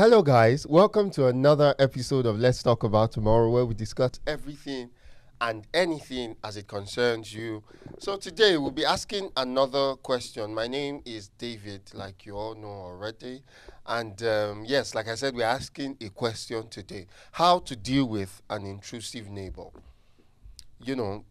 Hello, guys. Welcome to another episode of Let's Talk About Tomorrow, where we discuss everything and anything as it concerns you. So today we'll be asking another question. My name is David, like you all know already. And yes, like I said, we're asking a question today. How to deal with an intrusive neighbor. You know,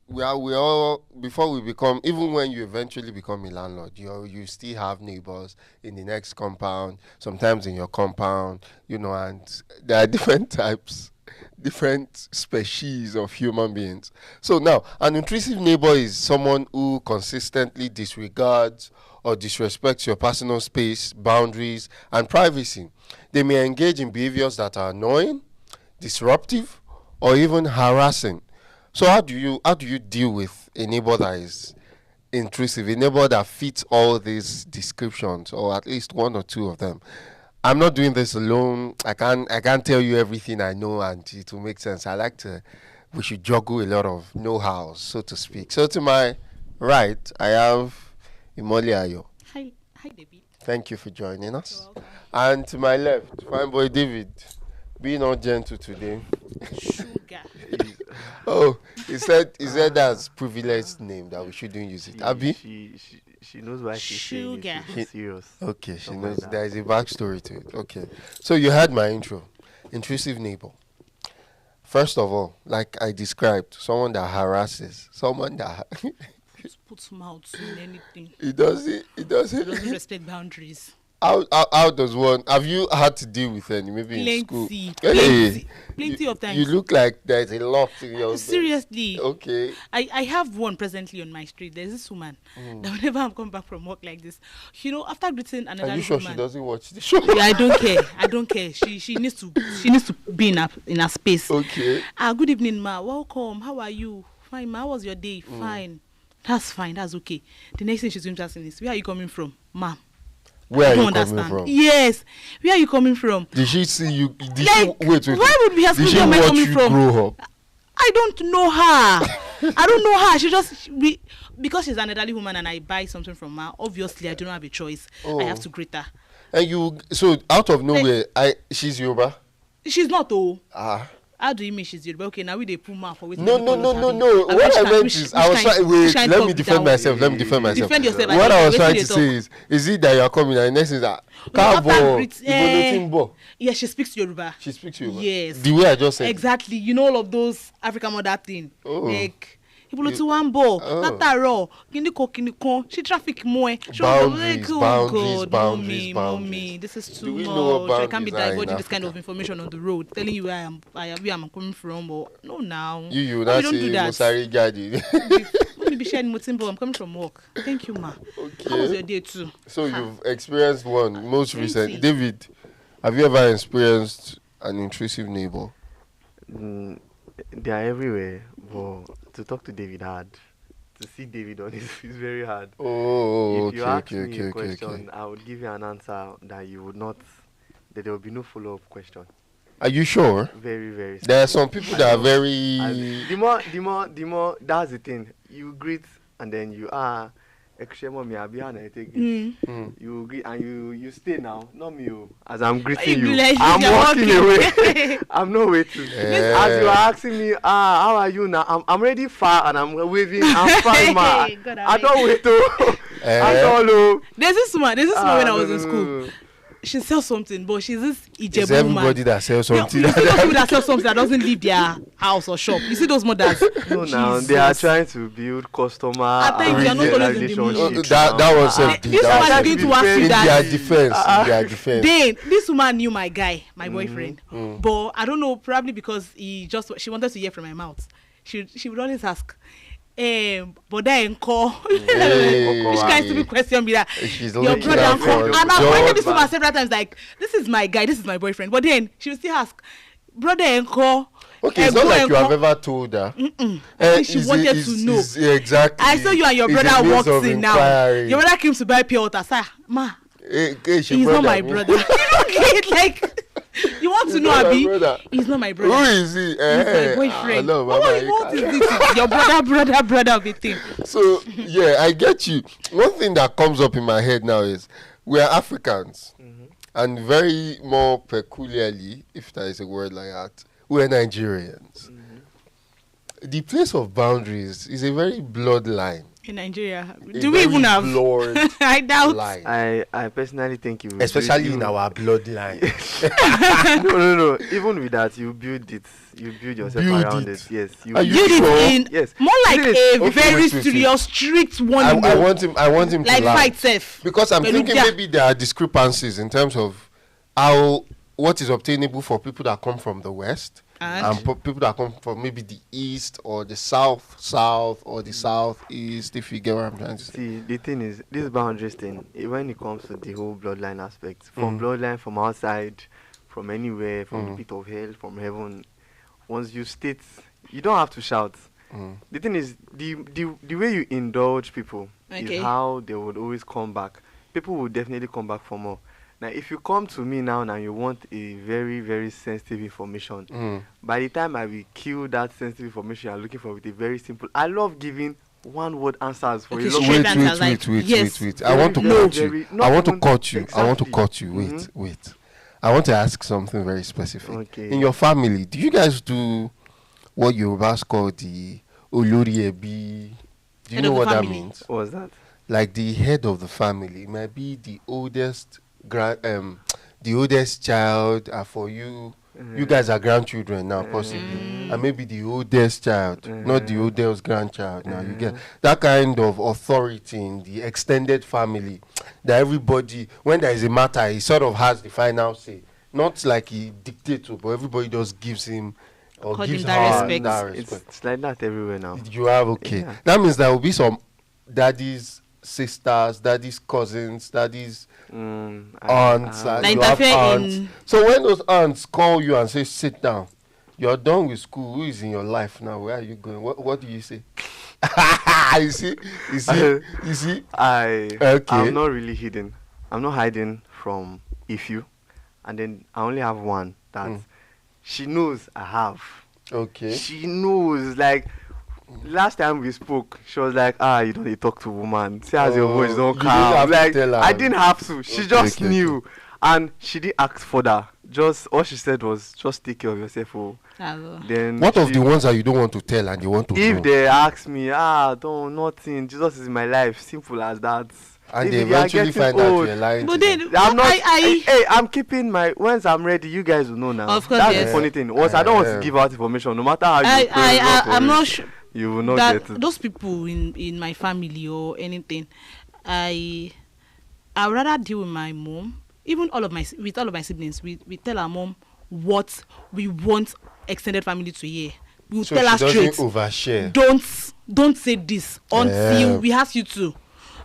we all before we become, even when you eventually become a landlord, you still have neighbors in the next compound, sometimes in your compound, and there are different types, different species of human beings. So now, an intrusive neighbor is someone who consistently disregards or disrespects your personal space, boundaries, and privacy. They may engage in behaviors that are annoying, disruptive, or even harassing. So how do you deal with a neighbor that is intrusive, a neighbor that fits all these descriptions, or at least one or two of them? I'm not doing this alone. I can't tell you everything I know and it will make sense. We should juggle a lot of know-how, so to speak. So to my right, I have Imoli Ayo. Hi, David. Thank you for joining us. And to my left, fine boy David, being all gentle today. Sugar. Oh, he said that's privileged name that we shouldn't use it. Abby? She knows why she's saying it. She's serious. Okay, she knows there is a backstory to it. Okay. So you heard my intro. Intrusive neighbor. First of all, like I described, someone that harasses, someone that Just puts mouth in anything. He doesn't Doesn't respect boundaries. How does one, have you had to deal with any, maybe in school? Plenty of times. You look like there's a lot in your Seriously. Okay. I have one presently on my street. There's this woman that whenever I'm coming back from work like this, after greeting another Are you sure woman, she doesn't watch the show? Yeah, I don't care. She needs to be in her space. Okay. Good evening, ma. Welcome. How are you? Fine, ma. How was your day? Fine. That's fine. That's okay. The next thing she's going to ask me is, where are you coming from, ma'am? Where I are don't you understand. coming from? Yes. Where are you coming from? Did she see you? Wait. Why would we ask Did me she where am I watch coming you from? grow up? I don't know her. I don't know her. Because she's an elderly woman and I buy something from her, obviously I don't have a choice. I have to greet her. And so out of nowhere, she's Yoruba? She's not, oh. How do you mean she's Yoruba? Okay, now we dey put mouth for waiting. No. What I meant is, I was trying. Wait, let me defend myself. Defend yourself. What I was trying to say is it that you are coming and the next is that Yeah, she speaks Yoruba. She speaks Yoruba. Yes. The way I just said. Exactly. You know all of those African mother thing. Like people to one ball. Not that raw. Kiniko. She traffic more. Mommy. This is too much. I can't be divulging this kind of information on the road, telling you where I'm coming from. But no, now. You don't do that. Let me be sharing Mutimbo. I'm coming from work. Thank you, ma. Okay. How was your day too? So you've experienced one most recent. David, have you ever experienced an intrusive neighbor? They are everywhere, but to talk to David hard. To see David on it is very hard. If you ask me a question, I would give you an answer that you would not, that there will be no follow-up question. Are you sure? Very, very. There are some people that are very. The more. That's the thing. You greet and then you are. You greet and you stay now. Not me. As I'm greeting you, I'm walking away. I'm not waiting. As you are asking me, how are you now? I'm already far and I'm waving. I'm fine, man. I don't wait to. I don't know. There's this woman when I was in school. She sells something, but she's this Ijebu woman. Everybody that sells something. You see those people that sell something that doesn't leave their house or shop. You see those mothers. No, now they are trying to build customer. I think they are not always in the mood. That was this woman is going to ask you that. In their defense. Then this woman knew my guy, my boyfriend, but I don't know. Probably because she wanted to hear from my mouth. She would always ask. But then call. Which kind of question be that? Your brother and call. And I've pointed this woman several times, like, this is my guy, this is my boyfriend. But then she will still ask, brother and call. Okay, it's not like you have ever told her. I think she wanted to know. Exactly. I saw you and your brother walked in now. Your brother came to buy pure water. Sir, ma, he's not my brother. Okay, like. You want to know, Abi? He's not my brother. Who is he? He's my boyfriend. What is this? Your brother of a thing. So, yeah, I get you. One thing that comes up in my head now is we are Africans. And very more peculiarly, if there is a word like that, we're Nigerians. The place of boundaries is a very bloodline. In Nigeria, A do we even have? blurred I doubt. line. I personally think you Especially in our bloodline. no. Even with that, you build it. You build yourself Build around it. it. Yes. You Are you Build sure? it in Yes. more like It is. a Okay, very wait. serious, strict one. I want him like to laugh. fight safe. Because I'm Pẹ̀lú thinking bíà. maybe there are discrepancies in terms of how what is obtainable for people that come from the west and people that come from maybe the east or the south or the southeast, if you get what I'm trying to say. See, the thing is, this boundaries thing, when it comes to the whole bloodline aspect, from bloodline, from outside, from anywhere, from the pit of hell, from heaven, once you state, you don't have to shout. The thing is, the way you indulge people is how they would always come back. People will definitely come back for more. Now, if you come to me now and you want a very, very sensitive information, by the time I will kill that sensitive information you're looking for with a very simple, I love giving one-word answers for a lot of Wait. I want to cut you. I want to cut you. I want to cut you. Wait. I want to ask something very specific. Okay. In your family, do you guys do what Yorubas call the Olori Ebi? Do you know what that means? What was that? Like the head of the family might be the oldest the oldest child. For you guys are grandchildren now, possibly, and maybe the oldest child, not the oldest grandchild. Now you get that kind of authority in the extended family that everybody, when there is a matter, he sort of has the final say. Not like he dictates, but everybody just gives him or gives her that respect. It's like that everywhere now. You have that means there will be some daddy's sisters, daddy's cousins, daddy's aunts, like you have aunts. So when those aunts call you and say sit down, you're done with school, who is in your life now, where are you going, what do you say? you see I'm not really hidden. I'm not hiding from Ifu, and then I only have one that she knows I have. She knows, like, last time we spoke, she was like, you don't talk to woman. See how your voice don't calm. Like, I didn't have to. She just knew. And she didn't ask further. Just all she said was, just take care of yourself. Then what of the ones that you don't want to tell and you want to know? If they ask me, don't, nothing. Jesus is my life. Simple as that. And if they eventually find out you're lying. But then, I'm keeping my, once I'm ready, you guys will know now. Of course, that's the funny thing. Once I don't want to give out information, no matter how you I'm not sure. You will not that get it. Those people in my family or anything, I would rather deal with my mom. Even all of my siblings, we tell our mom what we want extended family to hear. We'll so tell her straight. Overshare. Don't say this until we ask you to.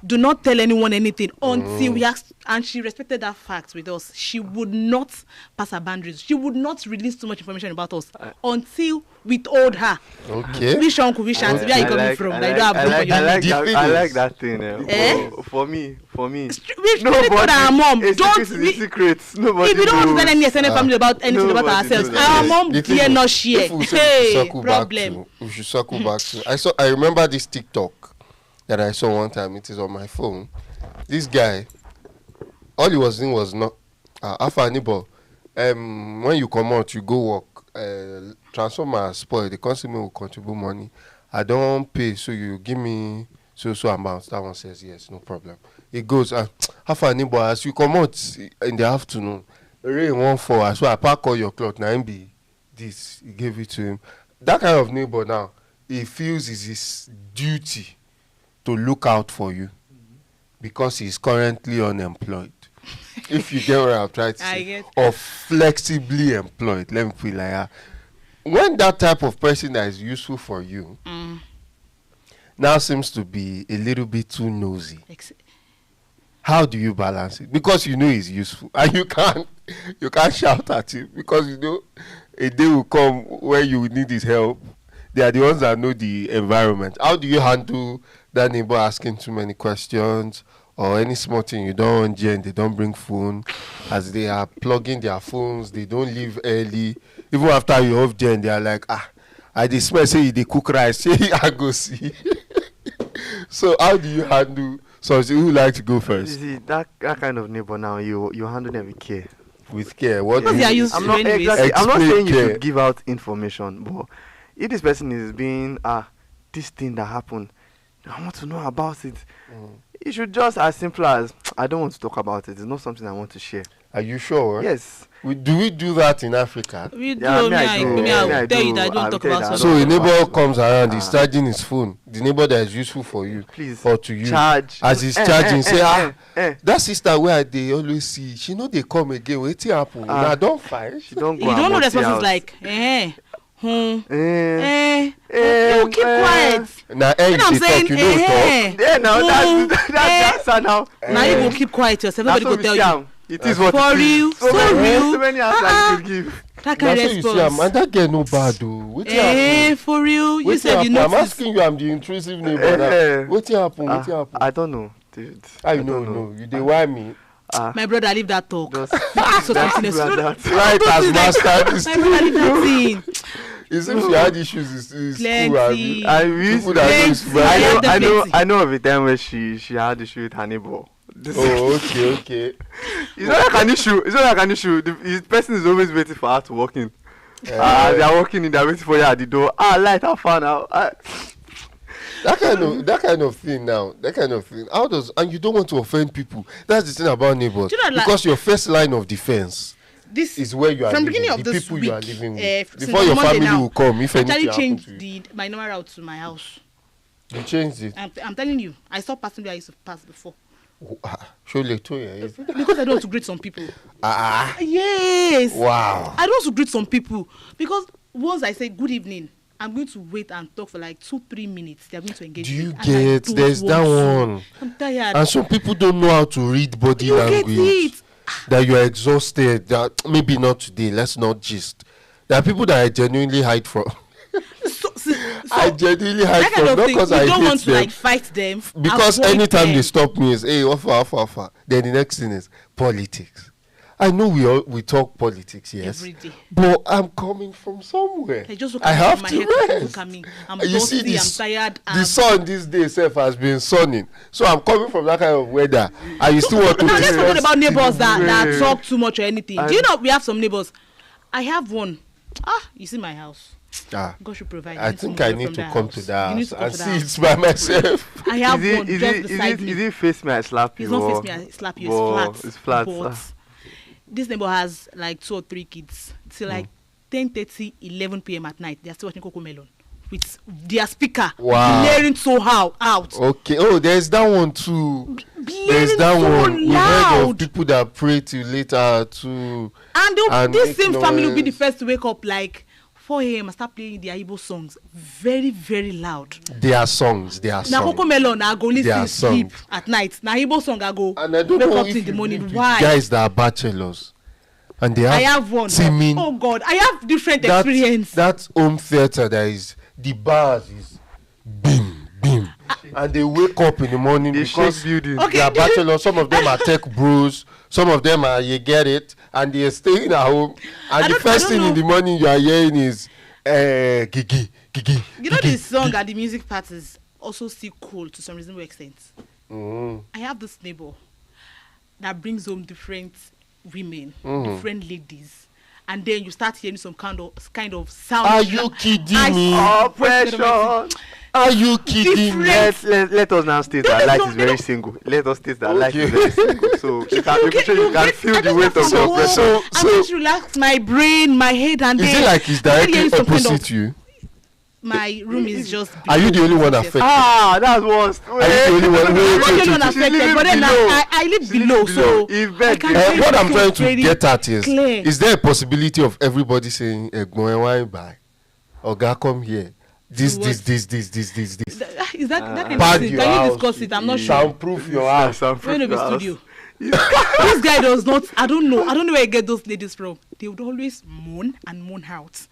Do not tell anyone anything until we ask. And she respected that fact with us. She would not pass her boundaries. She would not release too much information about us until we told her. Okay. Which uncle, which auntie, where are you coming from? I like that thing. For me. We told our mom. Don't. Secrets. Nobody if you don't want to tell any extended family about anything about ourselves, our mom dare not share. Hey, problem. We should circle back to. I remember this TikTok that I saw one time. It is on my phone. This guy, all he was doing was not Alpha Nibo. When you come out, you go work. Transformer spoil. The consumer will contribute money. I don't pay, so you give me so amount. That one says yes, no problem. It goes Alpha Nibo, as you come out in the afternoon, rain won't fall. So I pack all your cloth. Now be this. He gave it to him. That kind of neighbor now, he feels it's his duty to look out for you because he's currently unemployed. If you get what I'm trying to say, or flexibly employed, let me put it like that. When that type of person that is useful for you now seems to be a little bit too nosy, how do you balance it? Because you know he's useful and you can't shout at him because you know a day will come where you will need his help. They are the ones that know the environment. How do you handle that neighbor asking too many questions or any small thing you don't want and they don't bring phone? As they are plugging their phones, they don't leave early. Even after you off gen, they are like, I smell say they cook rice. Say I go see. So how do you handle So who like to go You first? see, that kind of neighbor now, you handle them with care. With care. What Because do they are you- used I'm to not anyways. exactly. I'm not Explain saying you care. should give out information, but if this person is being this thing that happened, I want to know about it. You should just as simple as I don't want to talk about it. It's not something I want to share. Are you sure? Yes. Do we do that in Africa? We do. Yeah, Me, I me, I will tell you do. that I don't I'll talk tell you about that I So something. a don't talk neighbor about it. comes around, he's charging his phone. The neighbor that is useful for you, Please. or to you, Charge. as he's charging, say, eh. that sister where they always see, she know they come again. Wetin happen? Now don't fight. She don't go. You don't know the Amoti response house. is like, you Eh. keep quiet. Now, Then I'm you dey saying, talk, you don't talk. Yeah, now that's her now. Now you go keep quiet yourself. Nobody That's go what we tell see you. am. It is what For it is. real, so real. So many answers you could give. That Now kind so of you see am, response. and that girl no bad though. Wetin happen? For real. You Wetin said you happen? I'm noticed. asking you, I'm the intrusive neighbor now. Wetin happen? Wetin happen? I don't know, dude. I I know, don't know. no. You dey whine me. My brother, leave that talk. Just So something else. that. Right as master this My brother, leave that thing. It seems she had issues in school. Plenty. I wish. People that do is Plenty. bad. Yeah, definitely. I know of a time where she had issue with her neighbor. Oh, okay. It's not like an issue. It's not like an issue. The person is always waiting for her to walk in. They are walking in. They are waiting for you at the door. Light her fan now. That kind of thing now. That kind of thing. How does, and you don't want to offend people. That's the thing about neighbors. Do you know, like- Because your first line of defense This is where you are from living, beginning of the this people week, you are living with. since Before your Monday family now, will come, if I anything actually happens changed to you. my number route to my house. You changed it. I'm telling you, I stopped passing where I used to pass before Show later, yeah. because I don't want to greet some people. Ah, Yes. wow. I don't want to greet some people because once I say good evening, I'm going to wait and talk for like 2-3 minutes. They're going to engage. Do you me, and I get? don't There's that want to. one. I'm tired. And some people don't know how to read body You get language. it. That you are exhausted. That maybe not today. Let's not gist. There are people that I genuinely hide from. I genuinely hide that from, kind of not thing, because you I don't hate want to them. like fight them. Because avoid anytime them. they stop me, is hey, offer. Then the next thing is politics. I know we talk politics, yes, Every day. but I'm coming from somewhere. I just look I at have my to head, rest. look at me. I'm You see dusty, this, I'm tired. the sun this day itself has been sunning, so I'm coming from that kind of weather. And you still want to Now let's forget discuss- about neighbors that Yeah. talk too much or anything. Do you know we have some neighbors? I have one. You see my house. Ah, God should provide. I me think some I money need from to that come house. to that You need house to come and to see that it house. by myself. I have one just beside is me. it face me, I slap you? It's not or- face me, I slap you. or It's flat. It's flat. But this neighbor has like 2 or 3 kids. Till like 10:30, 11 p.m. at night. They are still watching Coco Melon with their speaker Wow. blaring so out. Okay. Oh, there's that one too. Blaring There's that so one. We heard of loud. people that pray till later too. And this make same family will be the noise. first to wake up like 4 a.m. and start playing their Igbo songs very, very loud. Their songs. Now Coco Melon, I go Their listen sleep songs. at night. Now Igbo song, I go And I don't wake know up if in the you morning. live with Why? guys that are bachelors, and they have I have one. teaming. Oh God, I have different that experience. that home theater that is the bars is bim, and they wake up in the morning They because shake building. Okay. they are bachelors. Some of them are tech bros. Some of them are you get it, and they are staying at home. And the don't- first I thing don't in the morning you are hearing is gigi. You know this song at the music parties also still cool to some reasonable extent. I have this neighbor that brings home different women, different ladies, and then you start hearing some kind of sound. Are you kidding me? Oppression. Are you kidding me? Let us now state that life is very single. Let us state that life is very single. So you can feel the weight of the oppression. I'm just relax my brain, my head, and Is then it like it's I'm hearing directly some kind opposite of- you? My room is just. Are you the only one affected? That's worse. Are you the only one? I'm not the only one She's affected, living but then below. I live She's below, living so below. If I bed- can hear What I'm so trying to very get at clear. is there a possibility of everybody saying, "Egbon why buy? Oga come here. This. Is that kind of Pad thing? your Can you house. discuss it? I'm not sure. Soundproof your house." When it be studio. This guy does not. I don't know where I get those ladies from. They would always moan and moan out.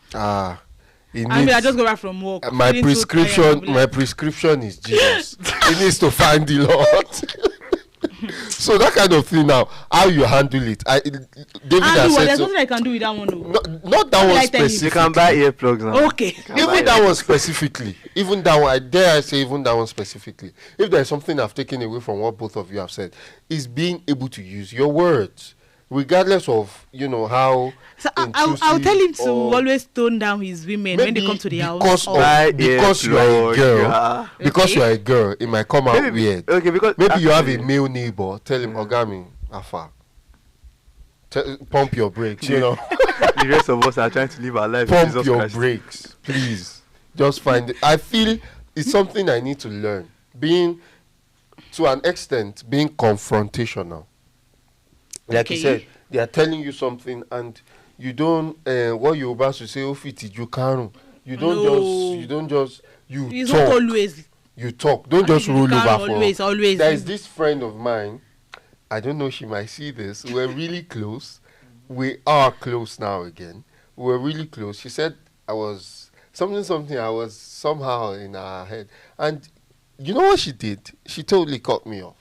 I just go back from work. My feeling so tired, prescription. I'll be My like, prescription is Jesus. He needs to find the Lord. So that kind of thing now, how you handle it? David has said there's nothing I can do with that one. Not that one specifically. You can buy earplugs now. Okay. Even that one specifically. Even that one, I dare I say even that one specifically. If there's something I've taken away from what both of you have said, is being able to use your words. Regardless of, how. So I'll tell him to always tone down his women when they come to the house. Because you are a girl. Yeah. Because you are a girl, it might come out weird. Okay, because maybe you have a male neighbor. Tell him, Ogami, Afa. Pump your brakes, The rest of us are trying to live our life. Pump your brakes, please. Just find it. I feel it's something I need to learn. To an extent, being confrontational. Like you said, they are telling you something and you don't what you're about to say, you can't. You don't just it's talk. Not always. You talk. Don't just roll over always. There is this friend of mine, I don't know, she might see this. We're really close. We are close now again. We're really close. She said I was something I was somehow in her head. And you know what she did? She totally cut me off.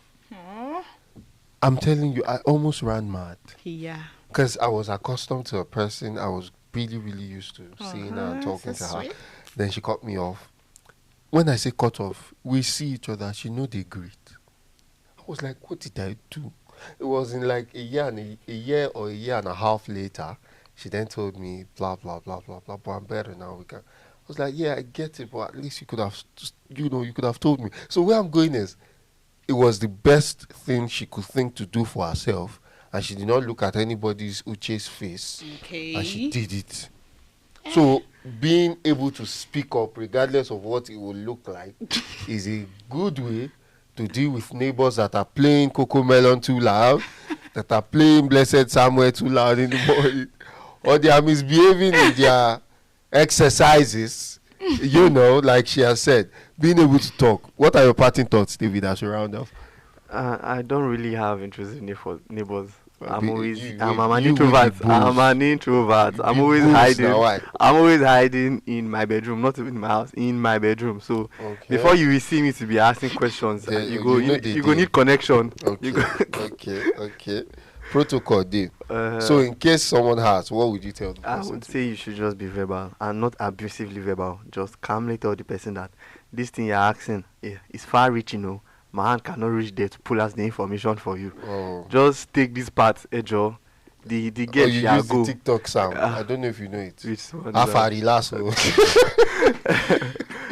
I'm telling you, I almost ran mad. Yeah. Because I was accustomed to a person. I was really, really used to seeing her and talking to her. Sweet. Then she cut me off. When I say cut off, we see each other. She know they greet. I was like, what did I do? It was in like a year or a year and a half later. She then told me, blah, blah, blah, blah, blah, but I'm better now. I was like, yeah, I get it, but at least you could have, you could have told me. So where I'm going is, it was the best thing she could think to do for herself, and she did not look at anybody's Uche's face, and she did it. So being able to speak up, regardless of what it will look like, is a good way to deal with neighbors that are playing Coco Melon too loud, that are playing Blessed Samuel too loud in the morning, or they are misbehaving in their exercises. Like she has said, being able to talk. What are your parting thoughts, David, as we round off? I don't really have interest in neighbors. I'm an introvert. I'm an introvert. I'm always hiding. I'm always hiding in my bedroom, not even in my house, in my bedroom. So before you will see me to be asking questions, you go need connection. Okay. Protocol, Dave. So in case someone has, what would you tell the person? I would say you should just be verbal and not abusively verbal. Just calmly tell the person that this thing you're asking is far reaching, my hand cannot reach there to pull out the information for you. Just take this part, Ejo. The girl you use the TikTok sound. I don't know if you know it. Which one? Relax.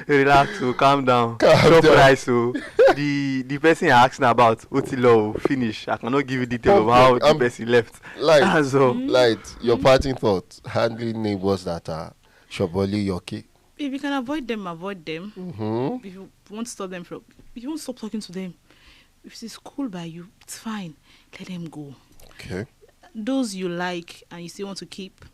Relax, calm down. Chop rice. The person you're asking about, Otilo, finish. I cannot give you detail of how the person left. Light, your parting thoughts, handling neighbors that are shoboli yoki. If you can avoid them, avoid them. Mm-hmm. If you won't stop them if you won't stop talking to them, if it's cool by you, it's fine. Let them go. Okay. Those you like and you still want to keep,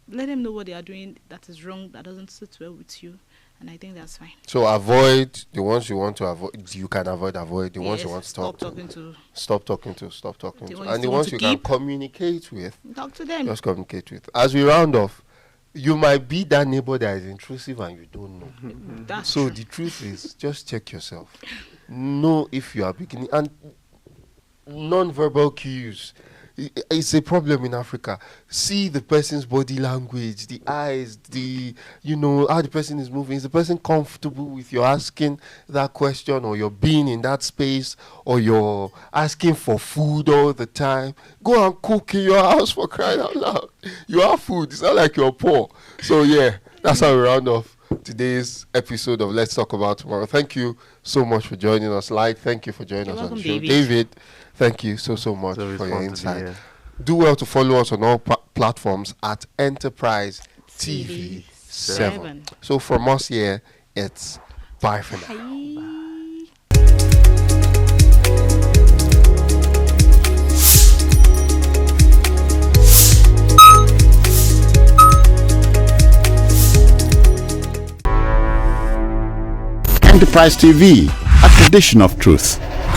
let them know what they are doing that is wrong, that doesn't sit well with you, and I think that's fine. So avoid the ones you want to avoid. You can avoid the ones you want to stop talking to. Stop talking to. And the ones you can communicate with. Talk to them. Just communicate with. As we round off, you might be that neighbor that is intrusive and you don't know. That's so true. The truth is, just check yourself. Know if you are beginning. And non-verbal cues. It's a problem in Africa. See the person's body language, the eyes, how the person is moving. Is the person comfortable with you asking that question, or you're being in that space, or you're asking for food all the time? Go and cook in your house, for crying out loud. You have food. It's not like you're poor. So yeah, that's how we round off today's episode of Let's Talk About Tomorrow. Thank you so much for joining us. Thank you for joining us on the show. David, thank you so much for your insight. Do well to follow us on all platforms at Enterprise TV 7. So from us here, it's bye for now. Enterprise TV, a tradition of truth.